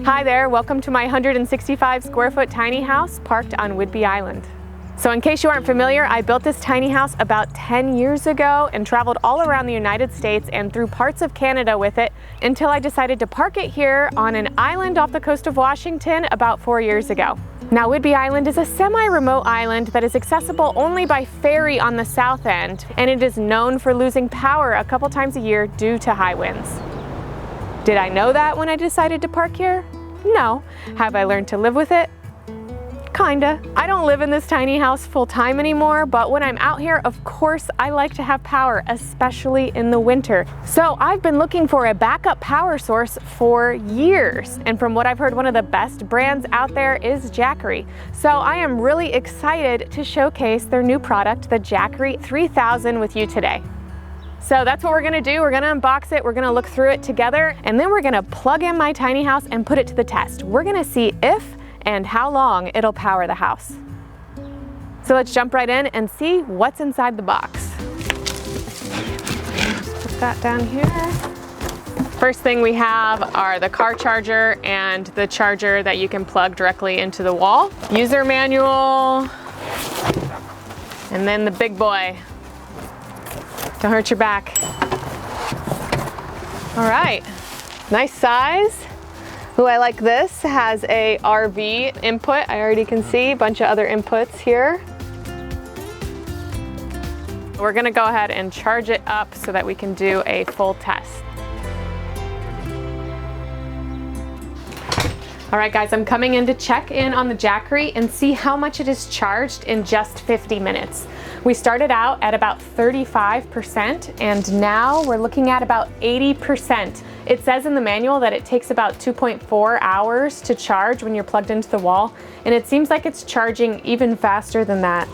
Hi there, welcome to my 165 square foot tiny house parked on Whidbey Island. So in case you aren't familiar, I built this tiny house about 10 years ago and traveled all around the United States and through parts of Canada with it until I decided to park it here on an island off the coast of Washington about 4 years ago. Now, Whidbey Island is a semi-remote island that is accessible only by ferry on the south end, and it is known for losing power a couple times a year due to high winds. Did I know that when I decided to park here? No. Have I learned to live with it? Kinda. I don't live in this tiny house full time anymore, but when I'm out here, of course, I like to have power, especially in the winter. So I've been looking for a backup power source for years. And from what I've heard, one of the best brands out there is Jackery. So I am really excited to showcase their new product, the Jackery 3000, with you today. So that's what we're gonna do. We're gonna unbox it, we're gonna look through it together, and then we're gonna plug in my tiny house and put it to the test. We're gonna see if and how long it'll power the house. So let's jump right in and see what's inside the box. Put that down here. First thing we have are the car charger and the charger that you can plug directly into the wall. User manual, and then the big boy. Don't hurt your back. All right, nice size. Ooh, I like this. Has a RV input. I already can see a bunch of other inputs here. We're gonna go ahead and charge it up so that we can do a full test. All right, guys, I'm coming in to check in on the Jackery and see how much it is charged in just 50 minutes. We started out at about 35%, and now we're looking at about 80%. It says in the manual that it takes about 2.4 hours to charge when you're plugged into the wall, and it seems like it's charging even faster than that.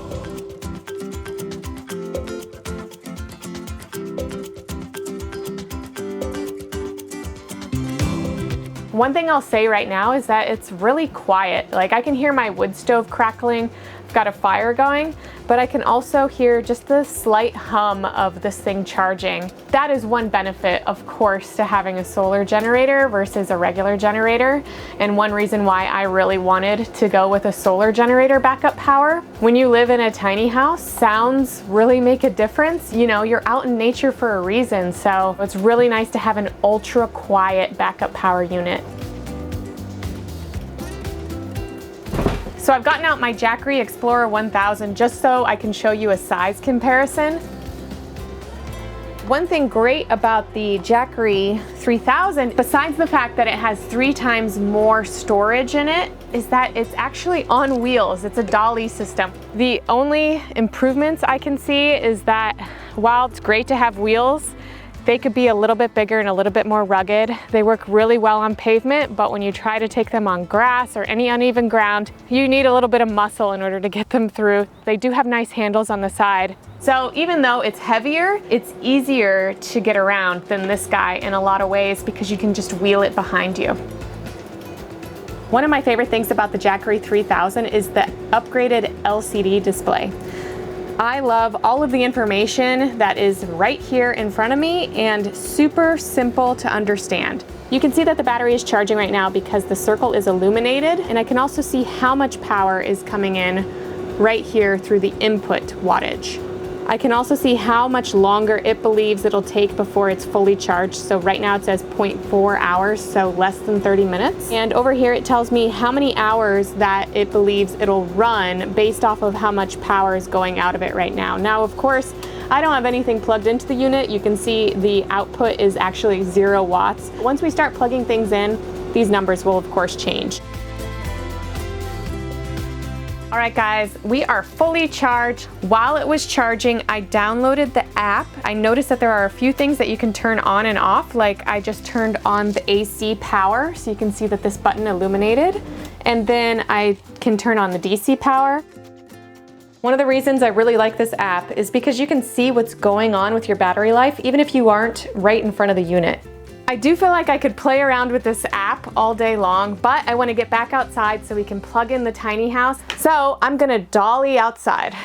One thing I'll say right now is that it's really quiet. Like, I can hear my wood stove crackling, I've got a fire going, but I can also hear just the slight hum of this thing charging. That is one benefit, of course, to having a solar generator versus a regular generator, and one reason why I really wanted to go with a solar generator backup power. When you live in a tiny house, sounds really make a difference. You know, you're out in nature for a reason, so it's really nice to have an ultra quiet backup power unit. So I've gotten out my Jackery Exlporer 1000 just so I can show you a size comparison. One thing great about the Jackery 3000, besides the fact that it has 3 times more storage in it, is that it's actually on wheels. It's a dolly system. The only improvements I can see is that while it's great to have wheels, they could be a little bit bigger and a little bit more rugged. They work really well on pavement, but when you try to take them on grass or any uneven ground, you need a little bit of muscle in order to get them through. They do have nice handles on the side. So even though it's heavier, it's easier to get around than this guy in a lot of ways because you can just wheel it behind you. One of my favorite things about the Jackery 3000 is the upgraded LCD display. I love all of the information that is right here in front of me and super simple to understand. You can see that the battery is charging right now because the circle is illuminated, and I can also see how much power is coming in right here through the input wattage. I can also see how much longer it believes it'll take before it's fully charged. So right now it says 0.4 hours, so less than 30 minutes. And over here it tells me how many hours that it believes it'll run based off of how much power is going out of it right now. Now, of course, I don't have anything plugged into the unit. You can see the output is actually 0 watts. Once we start plugging things in, these numbers will of course change. All right, guys, we are fully charged. While it was charging, I downloaded the app. I noticed that there are a few things that you can turn on and off, like I just turned on the AC power, so you can see that this button illuminated, and then I can turn on the DC power. One of the reasons I really like this app is because you can see what's going on with your battery life, even if you aren't right in front of the unit. I do feel like I could play around with this app all day long, but I want to get back outside so we can plug in the tiny house. So I'm gonna dolly outside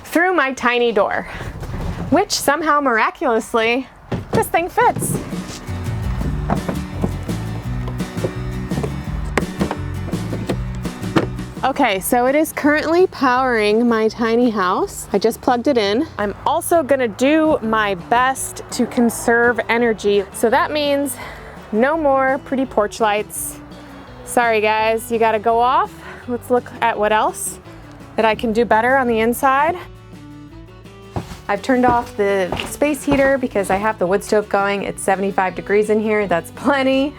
through my tiny door, which somehow miraculously, this thing fits. Okay, so it is currently powering my tiny house. I just plugged it in. I'm also gonna do my best to conserve energy. So that means no more pretty porch lights. Sorry guys, you gotta go off. Let's look at what else that I can do better on the inside. I've turned off the space heater because I have the wood stove going. It's 75 degrees in here, that's plenty.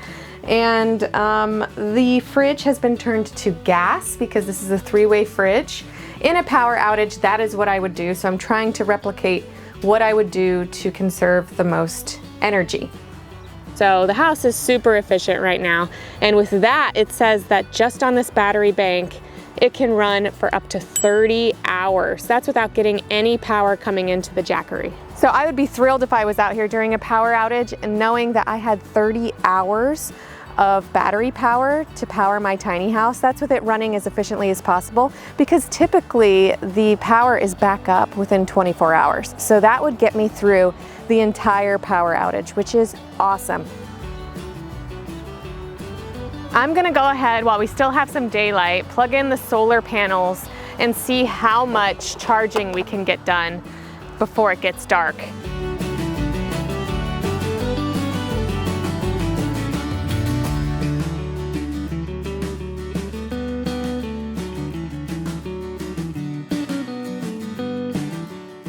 And the fridge has been turned to gas because this is a 3-way fridge. In a power outage, that is what I would do. So I'm trying to replicate what I would do to conserve the most energy. So the house is super efficient right now. And with that, it says that just on this battery bank, it can run for up to 30 hours. That's without getting any power coming into the Jackery. So I would be thrilled if I was out here during a power outage and knowing that I had 30 hours of battery power to power my tiny house. That's with it running as efficiently as possible, because typically the power is back up within 24 hours. So that would get me through the entire power outage, which is awesome. I'm gonna go ahead while we still have some daylight, plug in the solar panels and see how much charging we can get done before it gets dark.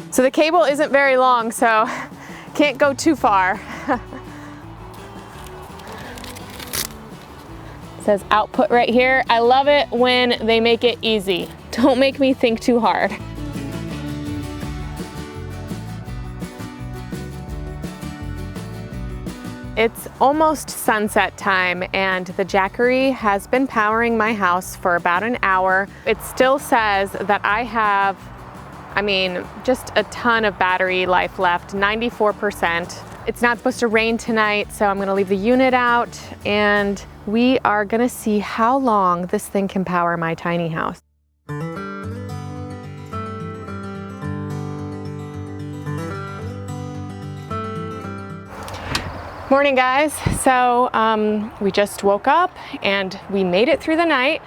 So the cable isn't very long, so can't go too far. It says output right here. I love it when they make it easy. Don't make me think too hard. It's almost sunset time and the Jackery has been powering my house for about an hour. It still says that I have, just a ton of battery life left, 94%. It's not supposed to rain tonight, so I'm gonna leave the unit out and we are gonna see how long this thing can power my tiny house. Morning guys, so we just woke up and we made it through the night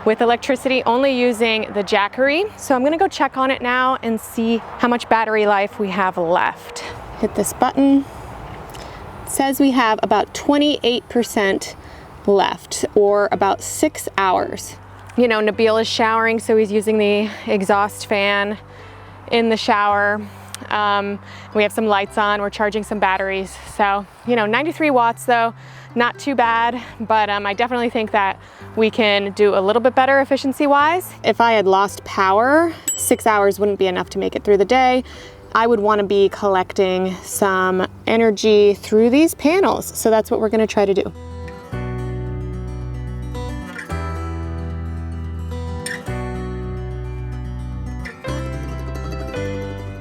with electricity only using the Jackery. So I'm gonna go check on it now and see how much battery life we have left. Hit this button. It says we have about 28% left, or about 6 hours. You know, Nabil is showering, so he's using the exhaust fan in the shower. We have some lights on, we're charging some batteries. So, 93 watts though, not too bad, but I definitely think that we can do a little bit better efficiency-wise. If I had lost power, 6 hours wouldn't be enough to make it through the day. I would want to be collecting some energy through these panels. So that's what we're going to try to do.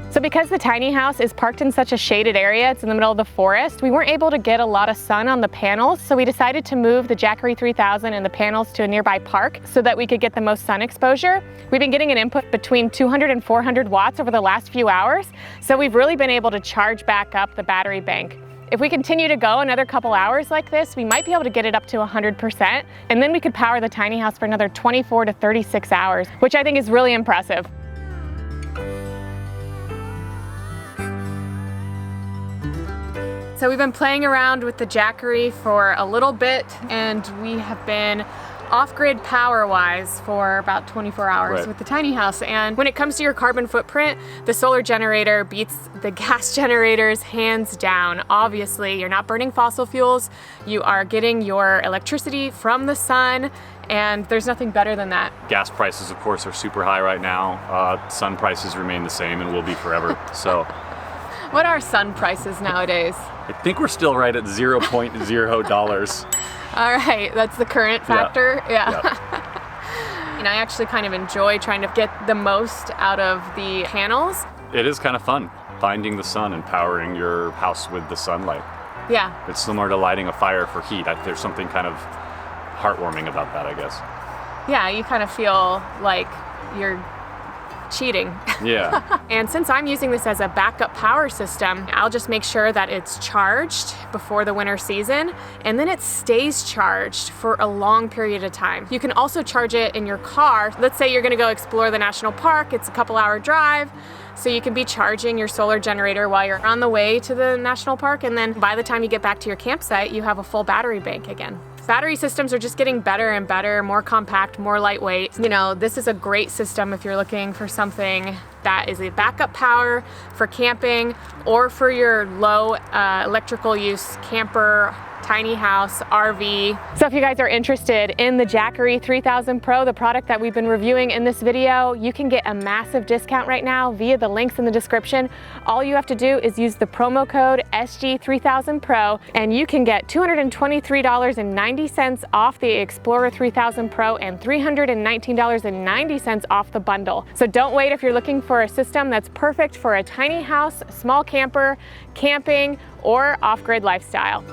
So because the tiny house is parked in such a shaded area, it's in the middle of the forest, we weren't able to get a lot of sun on the panels, so we decided to move the Jackery 3000 and the panels to a nearby park so that we could get the most sun exposure. We've been getting an input between 200 and 400 watts over the last few hours, so we've really been able to charge back up the battery bank. If we continue to go another couple hours like this, we might be able to get it up to 100%, and then we could power the tiny house for another 24 to 36 hours, which I think is really impressive. So we've been playing around with the Jackery for a little bit, and we have been off-grid power-wise for about 24 hours with the tiny house. And when it comes to your carbon footprint, the solar generator beats the gas generators hands down. Obviously, you're not burning fossil fuels, you are getting your electricity from the sun, and there's nothing better than that. Gas prices, of course, are super high right now. Sun prices remain the same and will be forever, so. What are sun prices nowadays? I think we're still right at $0.0. All right, that's the current factor? Yeah. Yep. And I actually kind of enjoy trying to get the most out of the panels. It is kind of fun, finding the sun and powering your house with the sunlight. Yeah. It's similar to lighting a fire for heat. There's something kind of heartwarming about that, I guess. Yeah, you kind of feel like you're cheating. Yeah. And since I'm using this as a backup power system, I'll just make sure that it's charged before the winter season, and then it stays charged for a long period of time. You can also charge it in your car. Let's say you're gonna go explore the national park, it's a couple-hour drive, so you can be charging your solar generator while you're on the way to the national park, and then by the time you get back to your campsite, you have a full battery bank again. Battery systems are just getting better and better, more compact, more lightweight. You know, this is a great system if you're looking for something that is a backup power for camping or for your low electrical use camper, tiny house, RV. So if you guys are interested in the Jackery 3000 Pro, the product that we've been reviewing in this video, you can get a massive discount right now via the links in the description. All you have to do is use the promo code SG3000 Pro and you can get $223.90 off the Exlporer 3000 Pro and $319.90 off the bundle. So don't wait if you're looking for a system that's perfect for a tiny house, small camper, camping, or off-grid lifestyle.